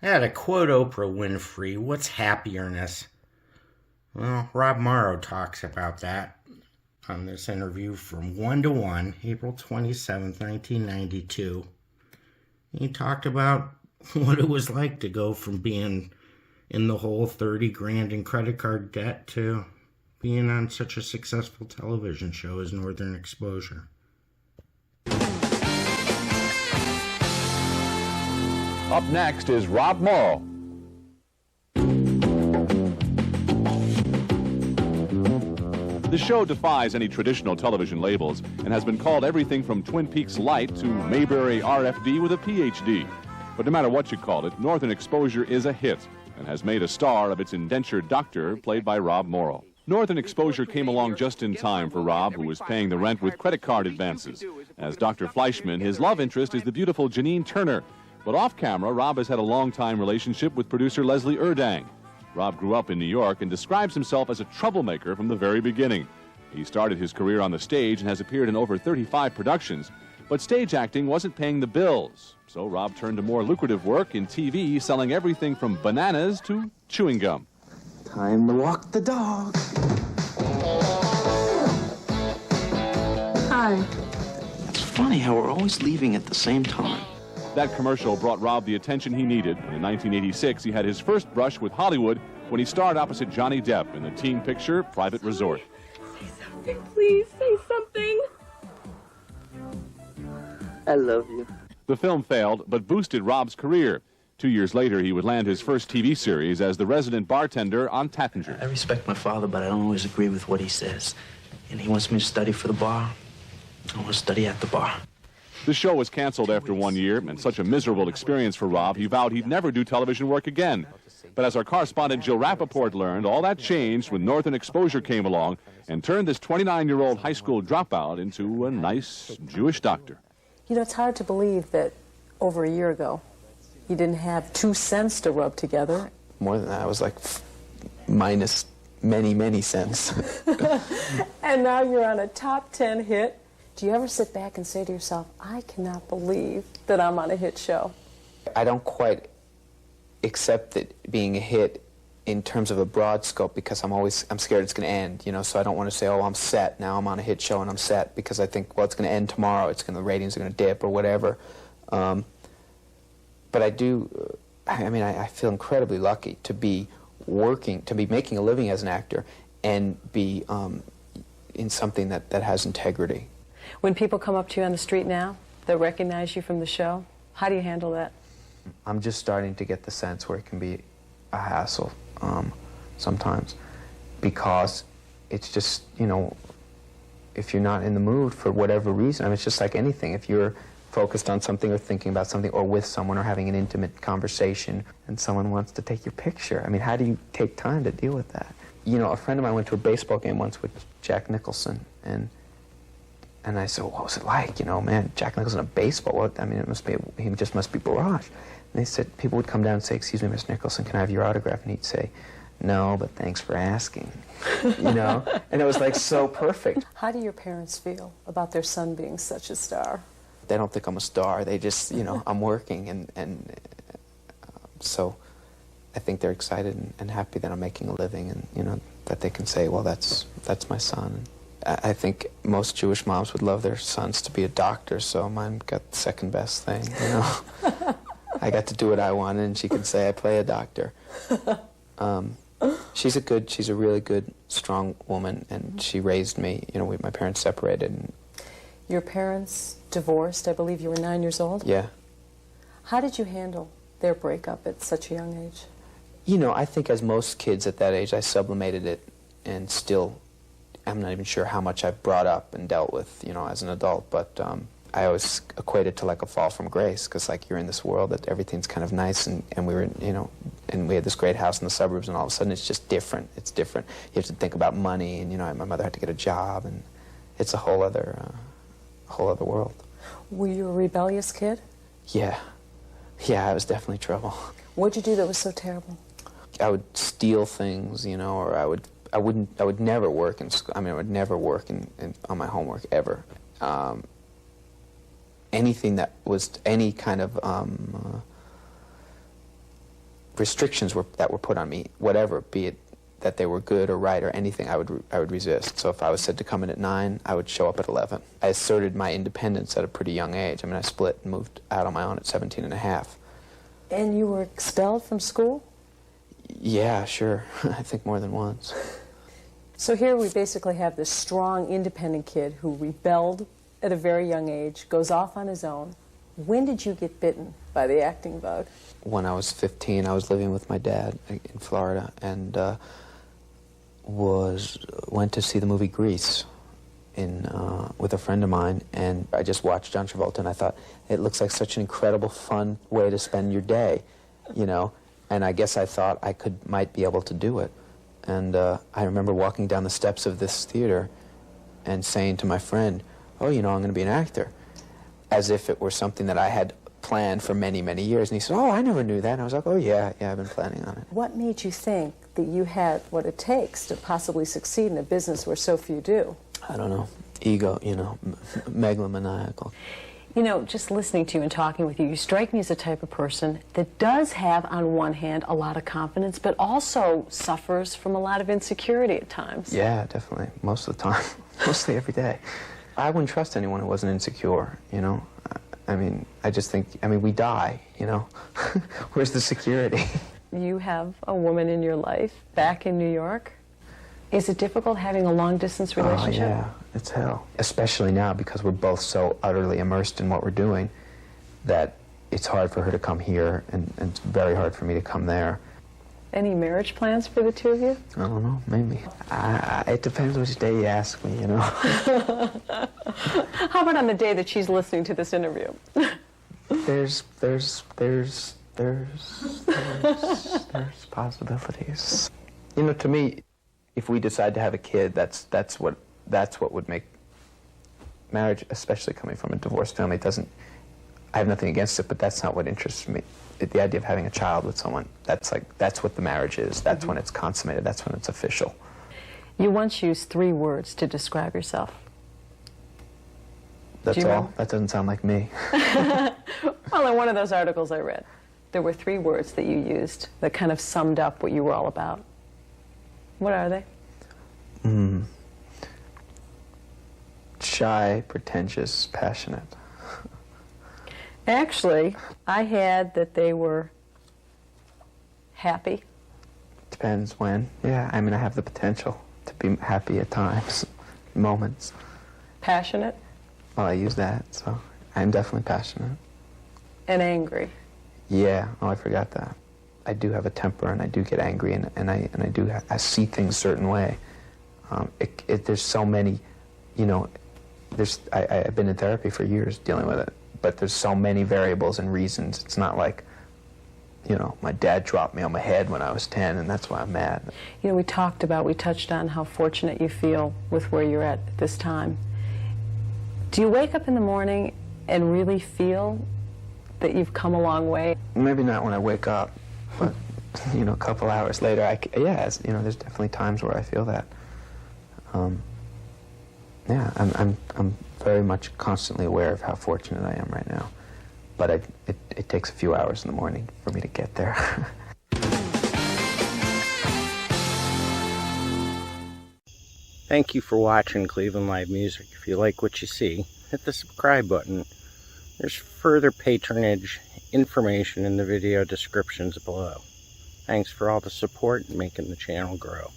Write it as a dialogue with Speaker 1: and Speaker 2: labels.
Speaker 1: I had to quote Oprah Winfrey, what's happiness? Well, Rob Morrow talks about that on this interview from 1 to 1, April 27th, 1992. He talked about what it was like to go from being in the hole 30 grand in credit card debt to being on such a successful television show as Northern Exposure.
Speaker 2: Up next is Rob Morrow. The show defies any traditional television labels and has been called everything from Twin Peaks Light to Mayberry RFD with a PhD. But no matter what you call it, Northern Exposure is a hit and has made a star of its indentured doctor, played by Rob Morrow. Northern Exposure came along just in time for Rob, who was paying the rent with credit card advances. As Dr. Fleischman, his love interest is the beautiful Janine Turner. But off-camera, Rob has had a long-time relationship with producer Leslie Erdang. Rob grew up in New York and describes himself as a troublemaker from the very beginning. He started his career on the stage and has appeared in over 35 productions. But stage acting wasn't paying the bills, so Rob turned to more lucrative work in TV, selling everything from bananas to chewing gum.
Speaker 3: Time to walk the dog.
Speaker 4: Hi.
Speaker 3: It's funny how we're always leaving at the same time.
Speaker 2: That commercial brought Rob the attention he needed. In 1986, he had his first brush with Hollywood when he starred opposite Johnny Depp in the teen picture Private Resort.
Speaker 4: Say something, please. Say something.
Speaker 3: I love you.
Speaker 2: The film failed, but boosted Rob's career. 2 years later, he would land his first TV series as the resident bartender on Tattinger.
Speaker 3: I respect my father, but I don't always agree with what he says. And he wants me to study for the bar. I want to study at the bar.
Speaker 2: The show was canceled after 1 year, and such a miserable experience for Rob, he vowed he'd never do television work again. But as our correspondent Jill Rappaport learned, all that changed when Northern Exposure came along and turned this 29-year-old high school dropout into a nice Jewish doctor.
Speaker 4: You know, it's hard to believe that over a year ago, you didn't have 2 cents to rub together.
Speaker 5: More than that, I was like minus many, many cents.
Speaker 4: And now you're on a top 10 hit. Do you ever sit back and say to yourself, I cannot believe that I'm on a hit show?
Speaker 5: I don't quite accept it being a hit in terms of a broad scope because I'm scared it's going to end, you know, so I don't want to say, oh, I'm set, now I'm on a hit show and I'm set, because I think, well, it's going to end tomorrow, the ratings are going to dip or whatever. But I do, I feel incredibly lucky to be making a living as an actor and be in something that has integrity.
Speaker 4: When people come up to you on the street now, they recognize you from the show, how do you handle that?
Speaker 5: I'm just starting to get the sense where it can be a hassle sometimes, because it's just, you know, if you're not in the mood for whatever reason, it's just like anything. If you're focused on something or thinking about something or with someone or having an intimate conversation and someone wants to take your picture, how do you take time to deal with that? You know, a friend of mine went to a baseball game once with Jack Nicholson, and I said, what was it like? You know, man, Jack Nicholson a baseball, what? He just must be barrage. And they said, people would come down and say, excuse me, Miss Nicholson, can I have your autograph? And he'd say, no, but thanks for asking, you know? And it was like so perfect.
Speaker 4: How do your parents feel about their son being such a star?
Speaker 5: They don't think I'm a star. They just, you know, I'm working, and so I think they're excited and happy that I'm making a living, and, you know, that they can say, well, that's my son. I think most Jewish moms would love their sons to be a doctor, so mine got the second best thing, you know? I got to do what I wanted, and she could say I play a doctor. She's a really good, strong woman, and she raised me. You know, my parents separated. And
Speaker 4: your parents divorced, I believe you were 9 years old?
Speaker 5: Yeah.
Speaker 4: How did you handle their breakup at such a young age?
Speaker 5: You know, I think as most kids at that age, I sublimated it, and still, I'm not even sure how much I've brought up and dealt with, you know, as an adult, but I always equate it to like a fall from grace, because like you're in this world that everything's kind of nice, and we were, you know, and we had this great house in the suburbs, and all of a sudden it's just different. It's different. You have to think about money, and, you know, my mother had to get a job, and it's a whole other world.
Speaker 4: Were you a rebellious kid?
Speaker 5: Yeah. Yeah, I was definitely trouble.
Speaker 4: What'd you do that was so terrible?
Speaker 5: I would steal things, you know, or I would never work in school. I would never work on my homework ever. Anything that was any kind of restrictions that were put on me, whatever, be it that they were good or right or anything, I would resist. So if I was said to come in at 9, I would show up at 11. I asserted my independence at a pretty young age. I mean, I split and moved out on my own at 17 and a half.
Speaker 4: And you were expelled from school?
Speaker 5: Yeah, sure. I think more than once.
Speaker 4: So here we basically have this strong, independent kid who rebelled at a very young age, goes off on his own. When did you get bitten by the acting bug?
Speaker 5: When I was 15, I was living with my dad in Florida, and went to see the movie Grease with a friend of mine, and I just watched John Travolta, and I thought, it looks like such an incredible, fun way to spend your day, you know, and I guess I thought I might be able to do it. And I remember walking down the steps of this theater and saying to my friend, oh, you know, I'm going to be an actor, as if it were something that I had planned for many, many years. And he said, oh, I never knew that. And I was like, oh, yeah, I've been planning on it.
Speaker 4: What made you think that you had what it takes to possibly succeed in a business where so few do?
Speaker 5: I don't know. Ego, you know, megalomaniacal.
Speaker 4: You know, just listening to you and talking with you, you strike me as a type of person that does have, on one hand, a lot of confidence, but also suffers from a lot of insecurity at times.
Speaker 5: Yeah, definitely. Most of the time. Mostly every day. I wouldn't trust anyone who wasn't insecure, you know? I mean, I just think, I mean, we die, you know? Where's the security?
Speaker 4: You have a woman in your life back in New York. Is it difficult having a long-distance relationship?
Speaker 5: Oh, yeah, it's hell. Especially now, because we're both so utterly immersed in what we're doing that it's hard for her to come here, and it's very hard for me to come there.
Speaker 4: Any marriage plans for the two of you?
Speaker 5: I don't know, maybe. It depends which day you ask me, you know?
Speaker 4: How about on the day that she's listening to this interview?
Speaker 5: There's possibilities. You know, to me, if we decide to have a kid, that's what would make marriage, especially coming from a divorced family, I have nothing against it, but that's not what interests me. The idea of having a child with someone, that's what the marriage is. That's when it's consummated. That's when it's official.
Speaker 4: You once used 3 words to describe yourself.
Speaker 5: That's all?
Speaker 4: Remember?
Speaker 5: That doesn't sound like me.
Speaker 4: Well, in one of those articles I read, there were 3 words that you used that kind of summed up what you were all about. What are they?
Speaker 5: Shy, pretentious, passionate.
Speaker 4: Actually, I had that they were happy.
Speaker 5: Depends when. Yeah, I mean, I have the potential to be happy at times, moments.
Speaker 4: Passionate.
Speaker 5: Well, I use that, so I'm definitely passionate.
Speaker 4: And angry.
Speaker 5: Yeah, oh, I forgot that. I do have a temper, and I do get angry, and I see things a certain way. There's so many, you know, I've been in therapy for years dealing with it, but there's so many variables and reasons. It's not like, you know, my dad dropped me on my head when I was 10, and that's why I'm mad.
Speaker 4: You know, we touched on how fortunate you feel with where you're at this time. Do you wake up in the morning and really feel that you've come a long way? Maybe
Speaker 5: not when I wake up, but, you know, a couple hours later, you know, there's definitely times where I feel that. Yeah, I'm very much constantly aware of how fortunate I am right now. But it takes a few hours in the morning for me to get there.
Speaker 1: Thank you for watching Cleveland Live Music. If you like what you see, hit the subscribe button. There's further patronage information in the video descriptions below. Thanks for all the support and making the channel grow.